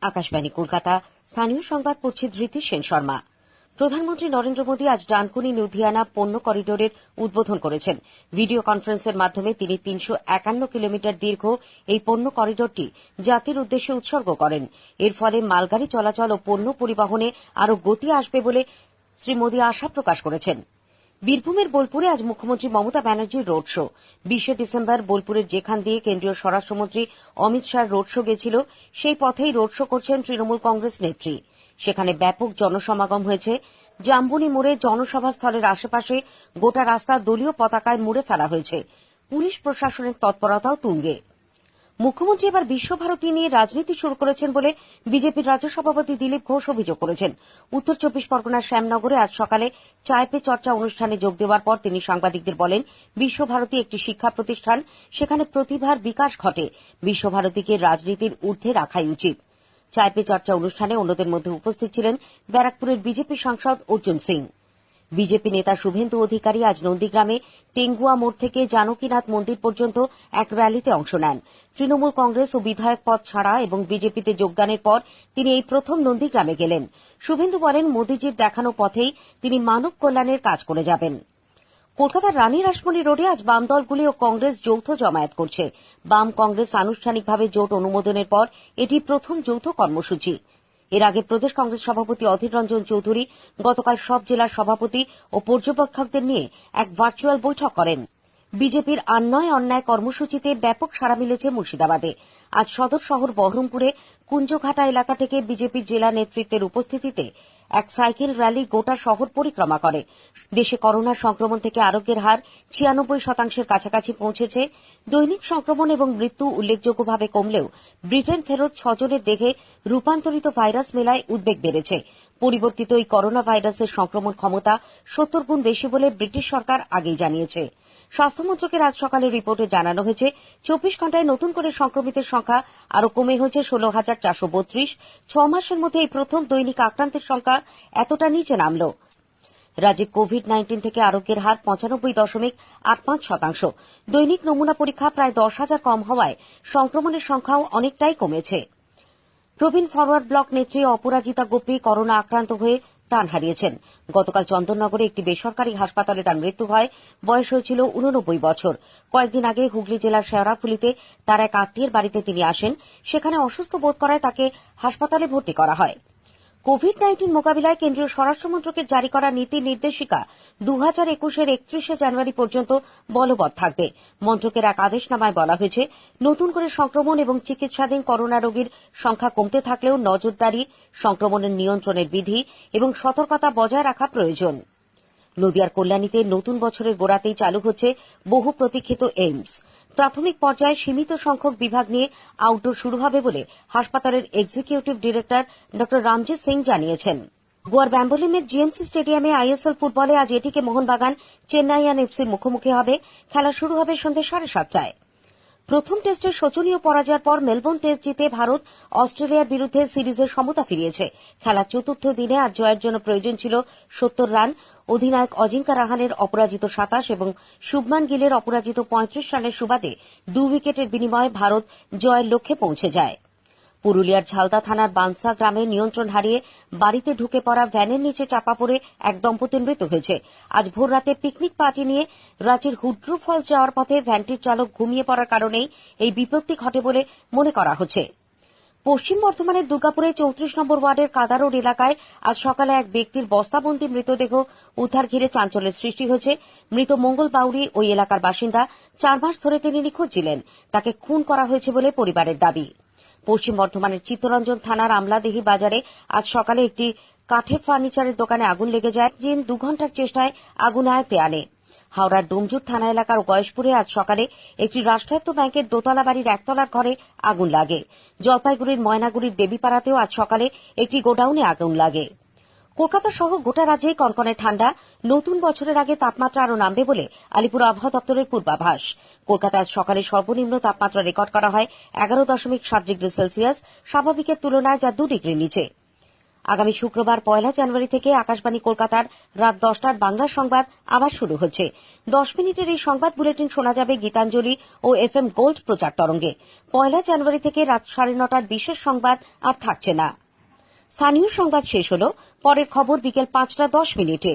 আকাশবাণী কলকাতা। স্থানীয় সংবাদ পড়ছে ধৃতি সেন শর্মা। প্রধানমন্ত্রী নরেন্দ্র মোদী আজ ডানকুনি লুধিয়ানা পণ্য করিডোরের উদ্বোধন করেছেন। ভিডিও কনফারেন্সের মাধ্যমে তিনি ৩৫১ কিলোমিটার দীর্ঘ এই পণ্য করিডোরটি জাতির উদ্দেশ্যে উৎসর্গ করেন। এর ফলে মালগাড়ি চলাচল ও পণ্য পরিবহনে আরও গতি আসবে বলে শ্রী মোদী আশা প্রকাশ করেছেন। বীরভূমের বোলপুরে আজ মুখ্যমন্ত্রী মমতা ব্যানার্জির রোড শো। ২০ ডিসেম্বর বোলপুরের যেখান দিয়ে কেন্দ্রীয় স্বরাষ্ট্রমন্ত্রী অমিত শাহর রোড শো গেছিল, সেই পথেই রোড শো করছেন তৃণমূল কংগ্রেস নেত্রী। সেখানে ব্যাপক জনসমাগম হয়েছে। জাম্বুনি মোড়ে জনসভা স্থলের আশেপাশে গোটা রাস্তা দলীয় পতাকায় মুড়ে ফেলা হয়েছে। পুলিশ প্রশাসনের তৎপরতাও তুঙ্গে। মুখ্যমন্ত্রী এবার বিশ্বভারতী নিয়ে রাজনীতি শুরু করেছেন বলে বিজেপির রাজ্য সভাপতি দিলীপ ঘোষ অভিযোগ করেছেন। উত্তর ২৪ পরগনার শ্যামনগরে আজ সকালে চায় পে চর্চা অনুষ্ঠানে যোগ দেওয়ার পর তিনি সাংবাদিকদের বলেন, বিশ্বভারতী একটি শিক্ষা প্রতিষ্ঠান, সেখানে প্রতিভার বিকাশ ঘটে। বিশ্বভারতীকে রাজনীতির ঊর্ধ্বে রাখাই উচিত। চায় পে চর্চা অনুষ্ঠানে অন্যদের মধ্যে উপস্থিত ছিলেন ব্যারাকপুরের বিজেপি সাংসদ অর্জুন সিং। বিজেপি নেতা শুভেন্দু অধিকারী আজ নন্দীগ্রামে টেঙ্গুয়া মোড় থেকে জানকীনাথ মন্দির পর্যন্ত এক র্যালিতে অংশ নেন। তৃণমূল কংগ্রেস ও বিধায়ক পদ ছাড়া এবং বিজেপিতে যোগদানের পর তিনি এই প্রথম নন্দীগ্রামে গেলেন। শুভেন্দু বলেন, মোদীজির দেখানো পথেই তিনি মানব কল্যাণের কাজ করে যাবেন। কলকাতার রানী রাসমণি রোডে আজ বাম দলগুলি ও কংগ্রেস যৌথ জমায়েত করছে। বাম কংগ্রেস আনুষ্ঠানিকভাবে জোট অনুমোদনের পর এটি প্রথম যৌথ কর্মসূচি। এর আগে প্রদেশ কংগ্রেস সভাপতি অধীর রঞ্জন চৌধুরী গতকাল সব জেলার সভাপতি ও পর্যবেক্ষকদের নিয়ে এক ভার্চুয়াল বৈঠক করেন। বিজেপির অন্যায় অন্যায় কর্মসূচিতে ব্যাপক সাড়া মিলেছে মুর্শিদাবাদে। আজ সদর শহর বহরমপুরে কুঞ্জঘাটা এলাকা থেকে বিজেপির জেলা নেতৃত্বের উপস্থিতিতে এক সাইকেল র্যালি গোটা শহর পরিক্রমা করে। দেশে করোনা সংক্রমণ থেকে আরোগ্যের হার ৯৬% কাছাকাছি পৌঁছেছে। দৈনিক সংক্রমণ এবং মৃত্যু উল্লেখযোগ্যভাবে কমলেও ব্রিটেন ফেরত ৬ জনের দেহে রূপান্তরিত ভাইরাস মেলায় উদ্বেগ বেড়েছে। পরিবর্তিত এই করোনা ভাইরাসের সংক্রমণ ক্ষমতা ৭০ গুণ বেশি বলে ব্রিটিশ সরকার আগেই জানিয়েছে। স্বাস্থ্যমন্ত্রকের আজ সকালের রিপোর্টে জানানো হয়েছে, ২৪ ঘণ্টায় নতুন করে সংক্রমিতের সংখ্যা আরও কমে হয়েছে ১৬,৪৩২। ৬ মাসের মধ্যে এই প্রথম দৈনিক আক্রান্তের সংখ্যা এতটা নিচে নামল। রাজ্যে কোভিড-১৯ থেকে আরোগ্যের হার ৯৫.৮৫%। দৈনিক নমুনা পরীক্ষা প্রায় ১০,০০০ কম হওয়ায় সংক্রমণের সংখ্যাও অনেকটাই কমেছে। প্রবীণ ফরওয়ার্ড ব্লক নেত্রী অপরাজিতা গোপী করোনা আক্রান্ত হয়ে প্রাণ হারিয়েছেন। গতকাল চন্দননগরে একটি বেসরকারি হাসপাতালে তার মৃত্যু হয়। বয়স হয়েছিল ৮৯ বছর। কয়েকদিন আগে হুগলি জেলার শেওড়াফুলিতে তার এক আত্মীয়ের বাড়িতে তিনি আসেন। সেখানে অসুস্থ বোধ করায় তাকে হাসপাতালে ভর্তি করা হয়। কোভিড-১৯ মোকাবিলায় কেন্দ্রীয় স্বরাষ্ট্রমন্ত্রকের জারি করা নীতি নির্দেশিকা ২০২১-এর ৩১ জানুয়ারি পর্যন্ত বলবৎ থাকবে। মন্ত্রকের এক আদেশনামায় বলা হয়েছে, নতুন করে সংক্রমণ এবং চিকিৎসাধীন করোনা রোগীর সংখ্যা কমতে থাকলেও নজরদারি, সংক্রমণের নিয়ন্ত্রণের বিধি এবং সতর্কতা বজায় রাখা প্রয়োজন। নদিয়ার কল্যাণীতে নতুন বছরের গোড়াতেই চালু হচ্ছে বহু প্রতীক্ষিত এইমস। প্রাথমিক পর্যায়ে সীমিত সংখ্যক বিভাগ নিয়ে আউটডোর শুরু হবে বলে হাসপাতালের এক্সিকিউটিভ ডিরেক্টর ড রামজিৎ সিং জানিয়েছেন। গোয়ার ব্যাম্বোলিমের জিএমসি স্টেডিয়ামে আইএসএল ফুটবলে আজ এটিকে মোহনবাগান চেন্নাইয়ান এফসির মুখোমুখি হবে। খেলা শুরু হবে সন্ধ্যে ৭:৩০টায়। প্রথম টেস্টের শোচনীয় পরাজয়ের পর মেলবোর্ন টেস্ট জিতে ভারত অস্ট্রেলিয়ার বিরুদ্ধে সিরিজের সমতা ফিরিয়েছে। খেলার চতুর্থ দিনে আজ জয়ের জন্য প্রয়োজন ছিল ৭০ রান। অধিনায়ক অজিঙ্কা রাহানের অপরাজিত ২৭ এবং শুভমান গিলের অপরাজিত ৩৫ রানের সুবাদে ২ উইকেটের বিনিময়ে ভারত জয়ের লক্ষ্যে পৌঁছে যায়। পুরুলিয়ার ঝালদা থানার বানসা গ্রামে নিয়ন্ত্রণ হারিয়ে বাড়িতে ঢুকে পড়া ভ্যানের নিচে চাপা পড়ে এক দম্পতির মৃত্যু হয়েছে। আজ ভোররাতে পিকনিক পার্টি নিয়ে রাঁচির হুড্রু ফলস যাওয়ার পথে ভ্যানটির চালক ঘুমিয়ে পড়ার কারণেই এই বিপত্তি ঘটে বলে মনে করা হচ্ছে। পশ্চিম বর্ধমানের দুর্গাপুরে ৩৪ নম্বর ওয়ার্ডের কাদা রোড এলাকায় আজ সকালে এক ব্যক্তির বস্তাবন্দি মৃতদেহ উদ্ধার ঘিরে চাঞ্চল্যের সৃষ্টি হয়েছে। মৃত মঙ্গল বাউরি ওই এলাকার বাসিন্দা। ৪ মাস ধরে তিনি নিখোঁজ ছিলেন। তাকে খুন করা হয়েছে বলে পরিবারের দাবি। পশ্চিম বর্ধমানের চিত্তরঞ্জন থানার আমলাদেহি বাজারে আজ সকালে একটি কাঠের ফার্নিচারের দোকানে আগুন লেগে যায়। ২ ঘণ্টার চেষ্টায় আগুন আয়ত্তে আনে। হাওড়ার ডোমজুর থানা এলাকার গয়েশপুরে আজ সকালে একটি রাষ্ট্রায়ত্ত ব্যাংকের দোতলা বাড়ির একতলার ঘরে আগুন লাগে। জলপাইগুড়ির ময়নাগুড়ির দেবীপাড়াতেও আজ সকালে একটি গোডাউনে আগুন লাগে। কলকাতা সহ গোটা রাজ্যেই কনকনে ঠান্ডা। নতুন বছরের আগে তাপমাত্রা আরও নামবে বলে আলিপুর আবহাওয়া দপ্তরের পূর্বাভাস। কলকাতায় সকালে সর্বনিম্ন তাপমাত্রা রেকর্ড করা হয় ১১.৭ ডিগ্রি সেলসিয়াস, স্বাভাবিকের তুলনায় যা ২ ডিগ্রি নিচে। আগামী শুক্রবার 1 জানুয়ারি থেকে আকাশবাণী কলকাতার রাত 10টার বাংলা সংবাদ আবার শুরু হচ্ছে। 10 মিনিটের এই সংবাদ বুলেটিন শোনা যাবে গীতাঞ্জলি ও FM গোল্ড প্রচার তরঙ্গে। 1 জানুয়ারি থেকে রাত 9:30টার বিশেষ সংবাদ আর থাকছে না। স্থানীয় সংবাদ শেষ হল। পরের খবর বিকেল 5টা 10 মিনিটে।